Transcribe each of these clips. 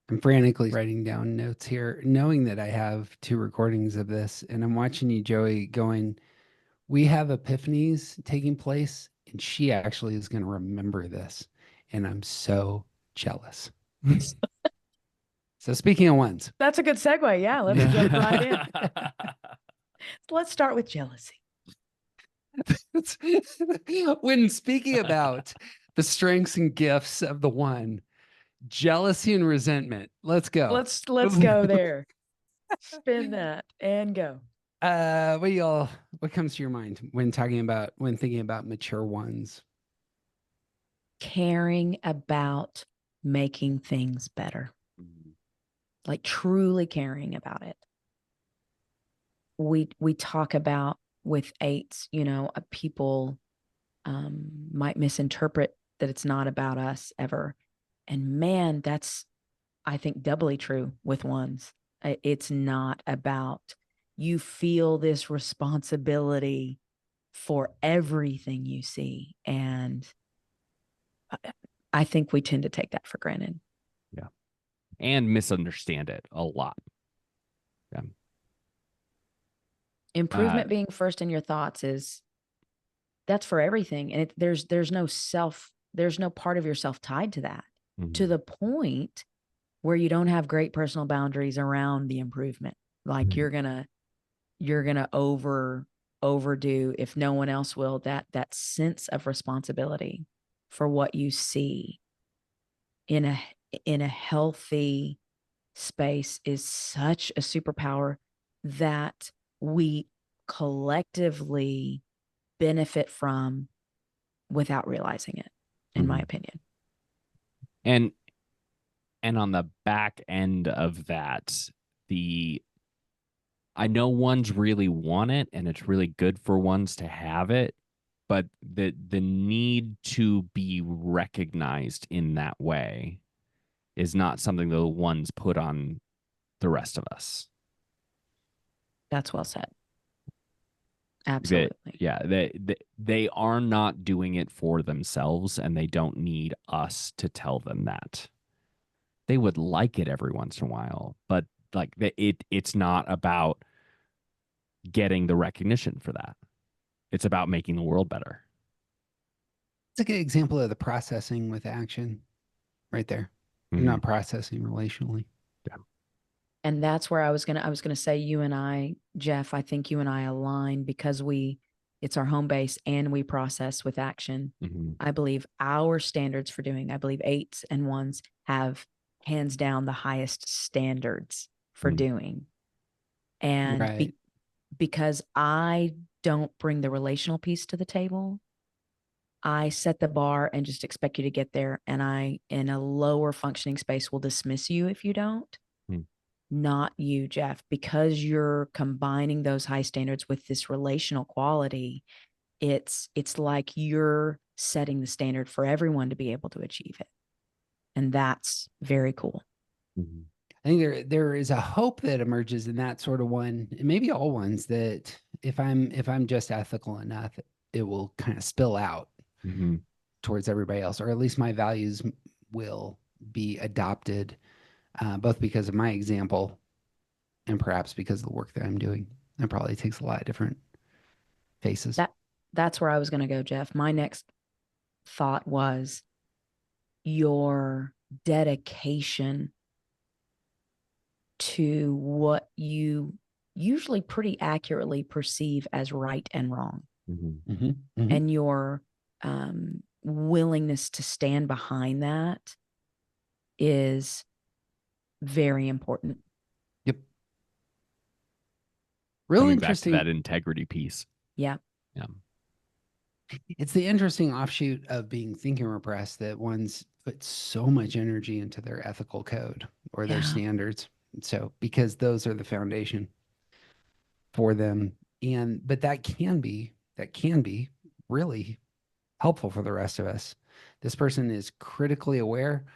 I'm frantically writing down notes here, knowing that I have two recordings of this, and I'm watching you, Joey, going, we have epiphanies taking place, and she actually is going to remember this. And I'm so jealous. So speaking of ones. That's a good segue. Yeah, let's jump right in. Let's start with jealousy. When speaking about the strengths and gifts of the one, jealousy and resentment. Let's go. Let's go there. Spin that and go. What comes to your mind when thinking about mature ones? Caring about making things better. Like truly caring about it. We talk about with eights, people might misinterpret that it's not about us ever. And man, that's, I think, doubly true with ones. It's not about, you feel this responsibility for everything you see. And I think we tend to take that for granted. Yeah. And misunderstand it a lot. Yeah. Improvement being first in your thoughts that's for everything. And there's no part of yourself tied to that, to the point where you don't have great personal boundaries around the improvement. Like you're gonna overdo, if no one else will, that sense of responsibility for what you see in a healthy space is such a superpower that we collectively benefit from without realizing it, in my opinion. And on the back end of that, I know ones really want it, and it's really good for ones to have it, but the need to be recognized in that way is not something the ones put on the rest of us. That's well said. Absolutely. They are not doing it for themselves, and they don't need us to tell them that. They would like it every once in a while, but like it's not about getting the recognition for that. It's about making the world better. It's a good example of the processing with action right there. You're not processing relationally. Yeah. And that's where I was gonna say, you and I, Jeff, I think you and I align because it's our home base and we process with action. I believe our standards for doing, I believe eights and ones have hands down the highest standards for doing. And because I don't bring the relational piece to the table, I set the bar and just expect you to get there. And I, in a lower functioning space, will dismiss you if you don't. Not you, Jeff, because you're combining those high standards with this relational quality. It's like you're setting the standard for everyone to be able to achieve it. And that's very cool. I think there is a hope that emerges in that sort of one, and maybe all ones, that if I'm just ethical enough, it will kind of spill out towards everybody else, or at least my values will be adopted, both because of my example and perhaps because of the work that I'm doing. It probably takes a lot of different faces. That's where I was going to go, Jeff. My next thought was your dedication to what you usually pretty accurately perceive as right and wrong. And your willingness to stand behind that is very important. Yep. Really interesting. Back to that integrity piece. Yeah. Yeah. It's the interesting offshoot of being thinking repressed that ones put so much energy into their ethical code or their standards. So, because those are the foundation for them. But that can be really helpful for the rest of us. This person is critically aware.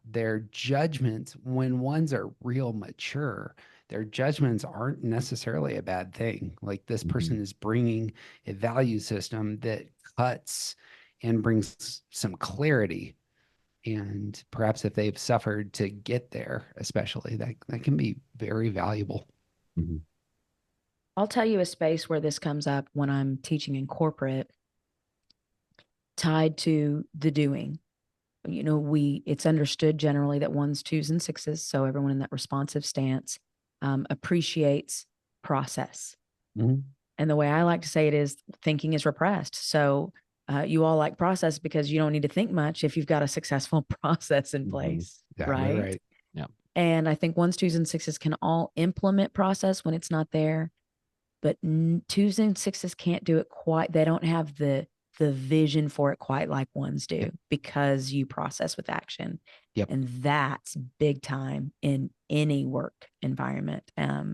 Their judgments, when ones are real mature, their judgments aren't necessarily a bad thing. Like this person is bringing a value system that cuts and brings some clarity And perhaps if they've suffered to get there, especially, that can be very valuable. Mm-hmm. I'll tell you a space where this comes up when I'm teaching in corporate, tied to the doing. You know, it's understood generally that ones, twos, and sixes, so everyone in that responsive stance, appreciates process. Mm-hmm. And the way I like to say it is thinking is repressed. So you all like process because you don't need to think much if you've got a successful process in place. Exactly right. Yeah. And I think ones, twos, and sixes can all implement process when it's not there, but twos and sixes can't do it quite. They don't have the vision for it quite like ones do, because you process with action. Yep. And that's big time in any work environment,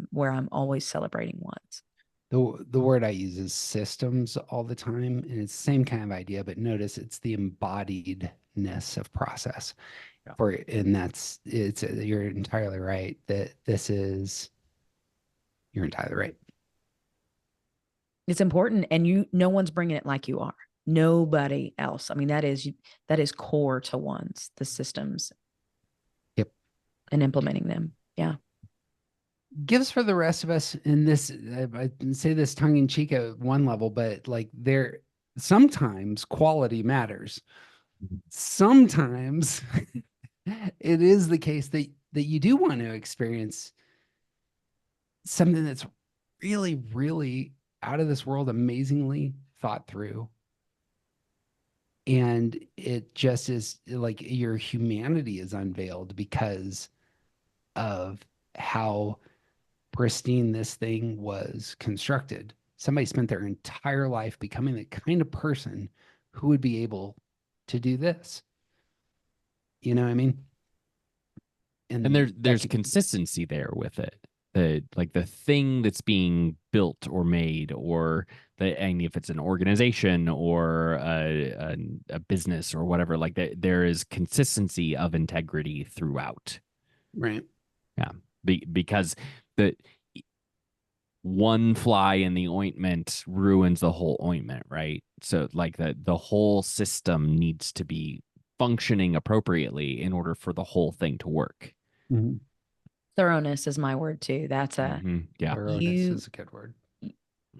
where I'm always celebrating ones. The word I use is systems all the time, and it's the same kind of idea, but notice it's the embodiedness of process. Yeah. You're entirely right that you're entirely right. It's important, and no one's bringing it like you are. Nobody else. I mean, that is core to ones, the systems. Yep. And implementing them. Yeah. Gives for the rest of us in this, I say this tongue in cheek at one level, but like sometimes quality matters. Sometimes it is the case that you do want to experience something that's really, really out of this world, amazingly thought through. And it just is like your humanity is unveiled because of how pristine this thing was constructed. Somebody spent their entire life becoming the kind of person who would be able to do this. You know what I mean? And there's consistency there with it. The thing that's being built or made, and if it's an organization or a business or whatever, like there is consistency of integrity throughout. Right. Yeah. Because the one fly in the ointment ruins the whole ointment, right? So like the whole system needs to be functioning appropriately in order for the whole thing to work. Mm-hmm. Thoroughness is my word too. That's thoroughness is a good word.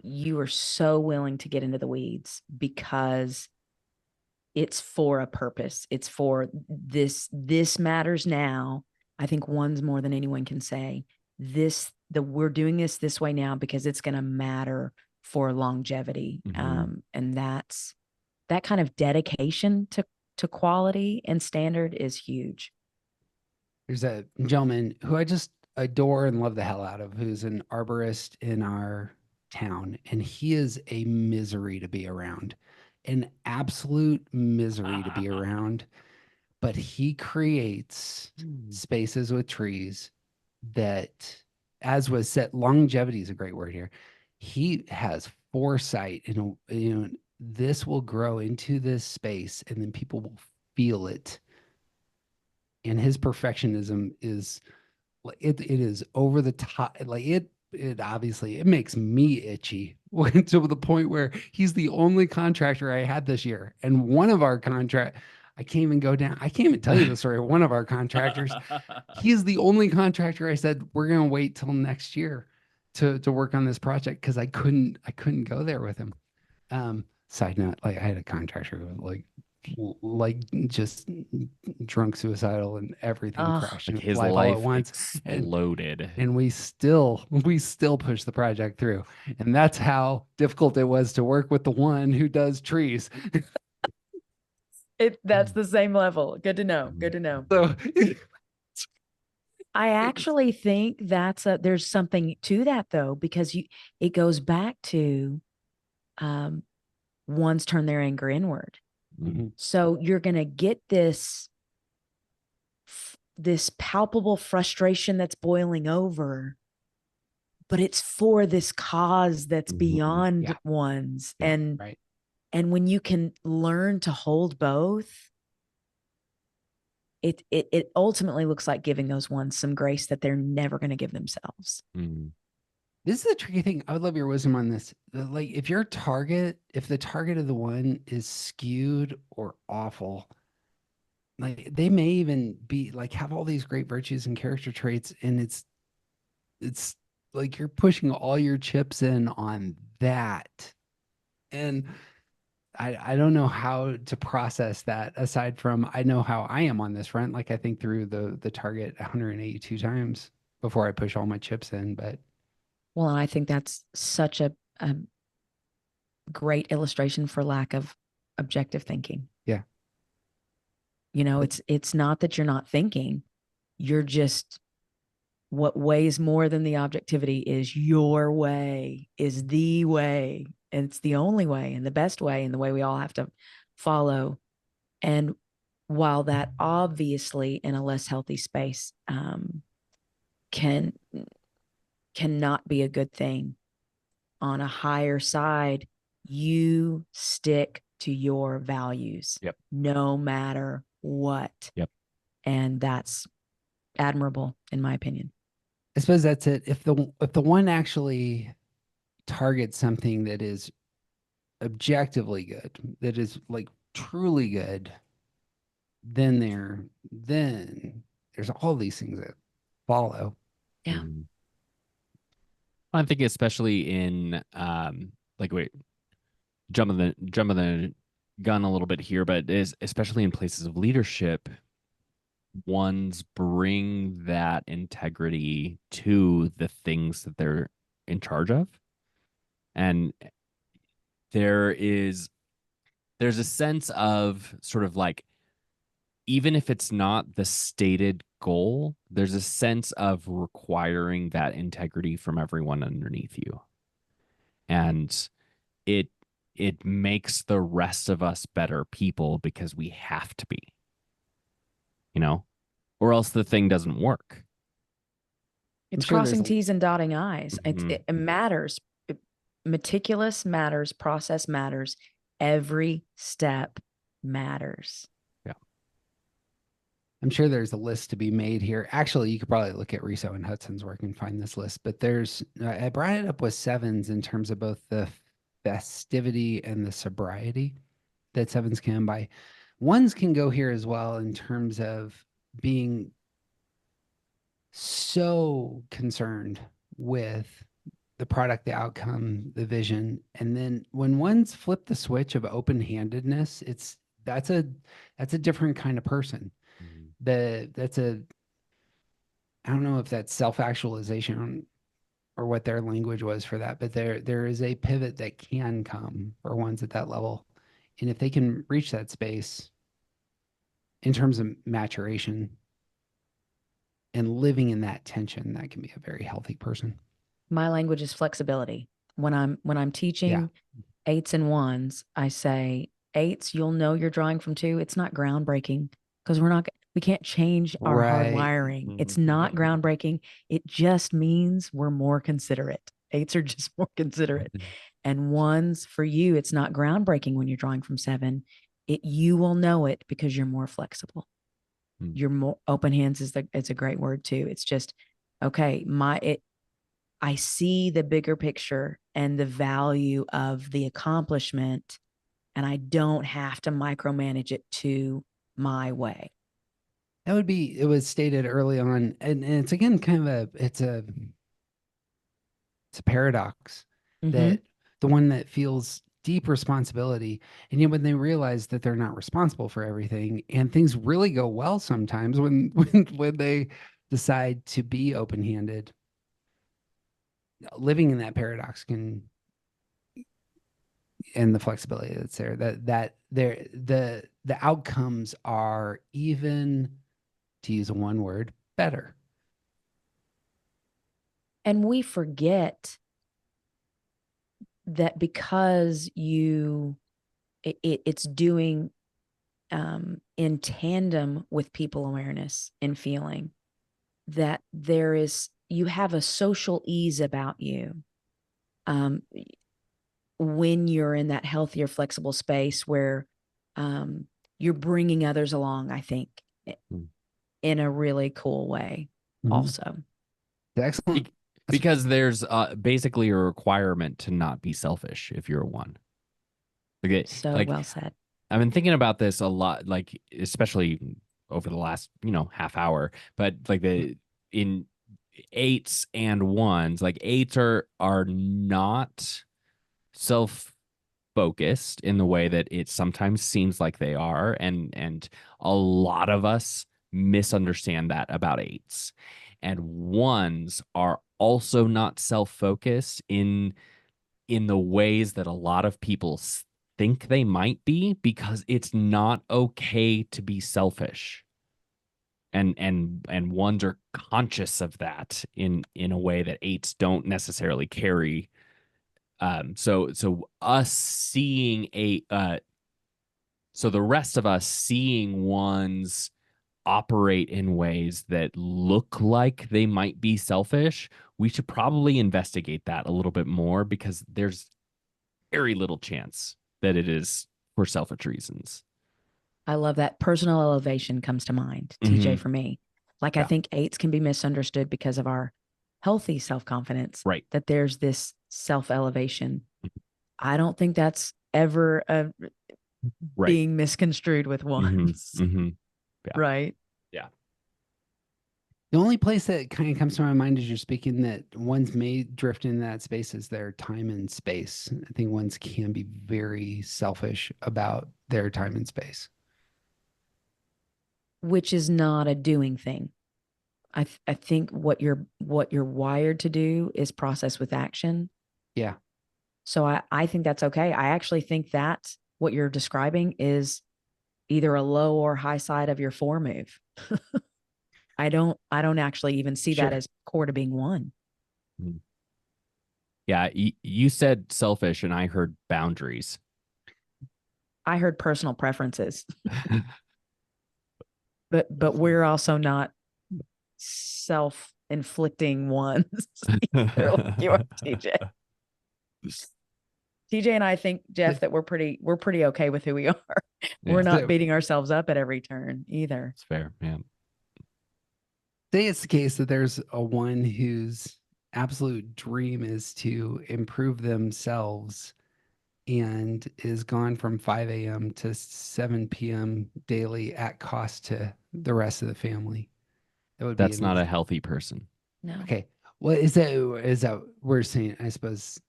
You are so willing to get into the weeds because it's for a purpose. It's for this matters now. I think one's more than anyone can say we're doing this way now because it's going to matter for longevity. Mm-hmm. And that kind of dedication to quality and standard is huge. There's a gentleman who I just adore and love the hell out of, who's an arborist in our town, and he is a misery to be around, an absolute misery to be around. But he creates spaces with trees that, as was said, longevity is a great word here. He has foresight, and this will grow into this space, and then people will feel it. And his perfectionism is it is over the top. Like it obviously it makes me itchy to the point where he's the only contractor I had this year. And one of our I can't even go down. I can't even tell you the story of one of our contractors. He's the only contractor I said, we're gonna wait till next year to work on this project, because I couldn't go there with him. Side note, like I had a contractor who was like just drunk, suicidal, and everything crashed in his life all at once, exploded. and we still push the project through. And that's how difficult it was to work with the one who does trees. That's the same level. Good to know. Good to know. So I actually think there's something to that though, because it goes back to ones turn their anger inward. mm-hmm. So you're going to get this palpable frustration that's boiling over, but it's for this cause that's beyond ones. And right. And when you can learn to hold both, it ultimately looks like giving those ones some grace that they're never going to give themselves. Mm. This is a tricky thing. I would love your wisdom on this. Like if the target of the one is skewed or awful, like they may even be like have all these great virtues and character traits, and it's like you're pushing all your chips in on that. And I don't know how to process that aside from I know how I am on this front. Like I think through the target 182 times before I push all my chips in. But well, and I think that's such a great illustration for lack of objective thinking. yeah. You know, it's not that you're not thinking, you're just, what weighs more than the objectivity is your way, is the way, and it's the only way and the best way and the way we all have to follow. And while that obviously in a less healthy space cannot be a good thing, on a higher side, you stick to your values. Yep. No matter what. Yep. And that's admirable, in my opinion. I suppose that's it. If the one actually targets something that is objectively good, that is like truly good, then there's all these things that follow. Yeah. I think especially in like wait, jumping the gun a little bit here, but is especially in places of leadership, ones bring that integrity to the things that they're in charge of. And there's a sense of sort of like, even if it's not the stated goal, there's a sense of requiring that integrity from everyone underneath you. And it makes the rest of us better people because we have to be, or else the thing doesn't work. It's crossing T's and dotting I's. Mm-hmm. It matters. Meticulous matters. Process matters. Every step matters. Yeah. I'm sure there's a list to be made here. Actually, you could probably look at Riso and Hudson's work and find this list, but I brought it up with sevens in terms of both the festivity and the sobriety that sevens can by. Ones can go here as well in terms of being so concerned with the product, the outcome, the vision. And then when ones flip the switch of open-handedness, that's a different kind of person. Mm-hmm. I don't know if that's self-actualization or what their language was for that, but there is a pivot that can come for ones at that level. And if they can reach that space in terms of maturation and living in that tension, that can be a very healthy person. My language is flexibility. When I'm teaching eights and ones, I say, eights, you'll know you're drawing from two. It's not groundbreaking because we can't change our hard wiring. Mm-hmm. It's not groundbreaking. It just means we're more considerate. Eights are just more considerate. And ones, for you, it's not groundbreaking when you're drawing from seven. You will know it because you're more flexible. You're more open hands it's a great word too. It's just, okay, I see the bigger picture and the value of the accomplishment, and I don't have to micromanage it to my way. It was stated early on, and it's again kind of it's a paradox. Mm-hmm. That the one that feels deep responsibility, and yet when they realize that they're not responsible for everything, and things really go well sometimes when they decide to be open-handed, living in that paradox and the flexibility that's there, the outcomes are, even to use one word, better. And we forget that because it's doing in tandem with people awareness and feeling, that you have a social ease about you when you're in that healthier, flexible space where you're bringing others along, I think, in a really cool way. Mm-hmm. Also. Excellent. Because there's basically a requirement to not be selfish if you're a one. Okay, so well said. I've been thinking about this a lot, like especially over the last, half hour, but like in eights and ones, like eights are not self focused in the way that it sometimes seems like they are, and a lot of us misunderstand that about eights. And ones are also not self-focused in the ways that a lot of people think they might be, because it's not okay to be selfish. And ones are conscious of that in a way that eights don't necessarily carry. So us seeing so the rest of us seeing ones operate in ways that look like they might be selfish, we should probably investigate that a little bit more, because there's very little chance that it is for selfish reasons. I love that. Personal elevation comes to mind, TJ, for me. Like, I think eights can be misunderstood because of our healthy self-confidence, right? That there's this self-elevation. I don't think that's ever being misconstrued with ones. Yeah. Right. Yeah. The only place that kind of comes to my mind as you're speaking that ones may drift into that space is their time and space. I think ones can be very selfish about their time and space. Which is not a doing thing. I think what you're wired to do is process with action. Yeah. So I think that's okay. I actually think that what you're describing is either a low or high side of your 4 move. I don't actually even see that as core to being one. Yeah, you said selfish and I heard boundaries. I heard personal preferences. but we're also not self-inflicting ones. You are, TJ. TJ and I think, Jeff, that we're pretty okay with who we are. We're not beating ourselves up at every turn either. It's fair, yeah. Say it's the case that there's a one whose absolute dream is to improve themselves and is gone from 5 a.m. to 7 p.m. daily at cost to the rest of the family. That's not a healthy person. No. Okay. Well, is that we're saying, I suppose.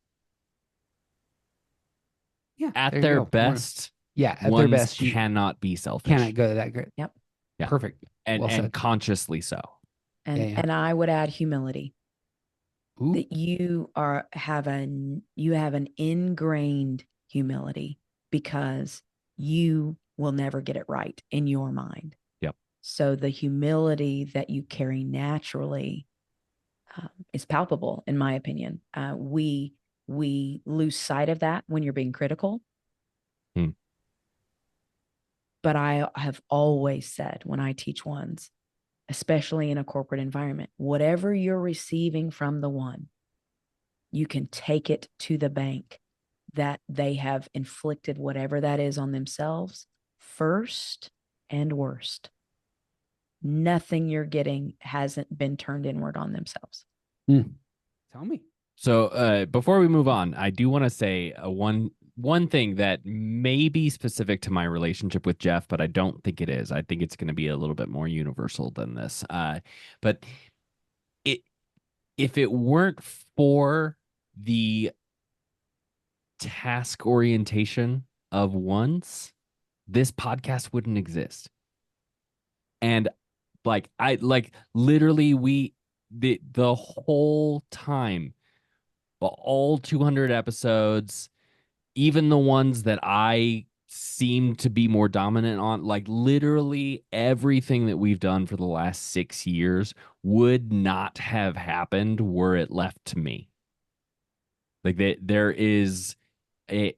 Yeah. At their best. Yeah. At their best. You cannot be selfish. Cannot go to that great. Yep. Yeah. Perfect. And consciously so. And I would add humility. Ooh. That you have an ingrained humility, because you will never get it right in your mind. Yep. So the humility that you carry naturally is palpable, in my opinion. We lose sight of that when you're being critical. But I have always said, when I teach ones, especially in a corporate environment, whatever you're receiving from the one, you can take it to the bank that they have inflicted whatever that is on themselves first and worst. Nothing you're getting hasn't been turned inward on themselves. Tell me. So before we move on, I do want to say one thing that may be specific to my relationship with Jeff, but I don't think it is. I think it's going to be a little bit more universal than this. But if it weren't for the task orientation of ones, this podcast wouldn't exist. And literally the whole time, all 200 episodes, even the ones that I seem to be more dominant on, like literally everything that we've done for the last 6 years would not have happened were it left to me. Like there is a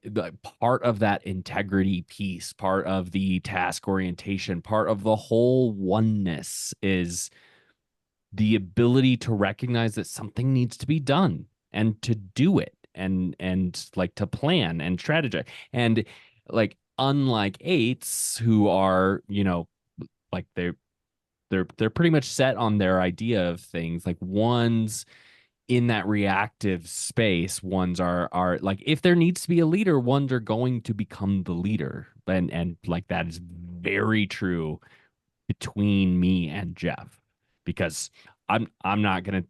part of that integrity piece, part of the task orientation, part of the whole oneness is the ability to recognize that something needs to be done and to do it and like to plan and strategize. And like, unlike eights who are, like they're pretty much set on their idea of things, like ones in that reactive space, ones are like, if there needs to be a leader, ones are going to become the leader. And like that is very true between me and Jeff, because I'm not gonna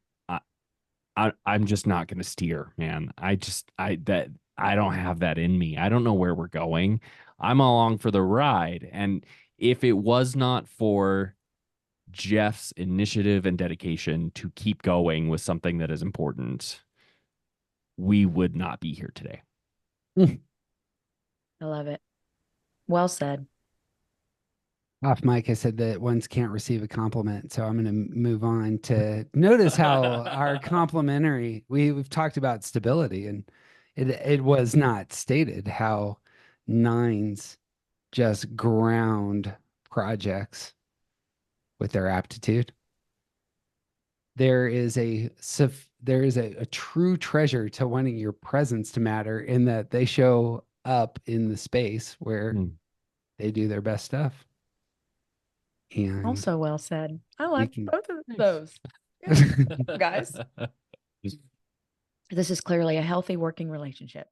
I'm just not gonna steer, man. I don't have that in me. I don't know where we're going. I'm along for the ride. And if it was not for Jeff's initiative and dedication to keep going with something that is important, we would not be here today. I love it. Well said. Off mic, I said that ones can't receive a compliment, so I'm going to move on to notice how our complementary. We've talked about stability, and it was not stated how nines just ground projects with their aptitude. There is a true treasure to wanting your presence to matter, in that they show up in the space where they do their best stuff. And also well said. I like both of those. Guys. This is clearly a healthy working relationship.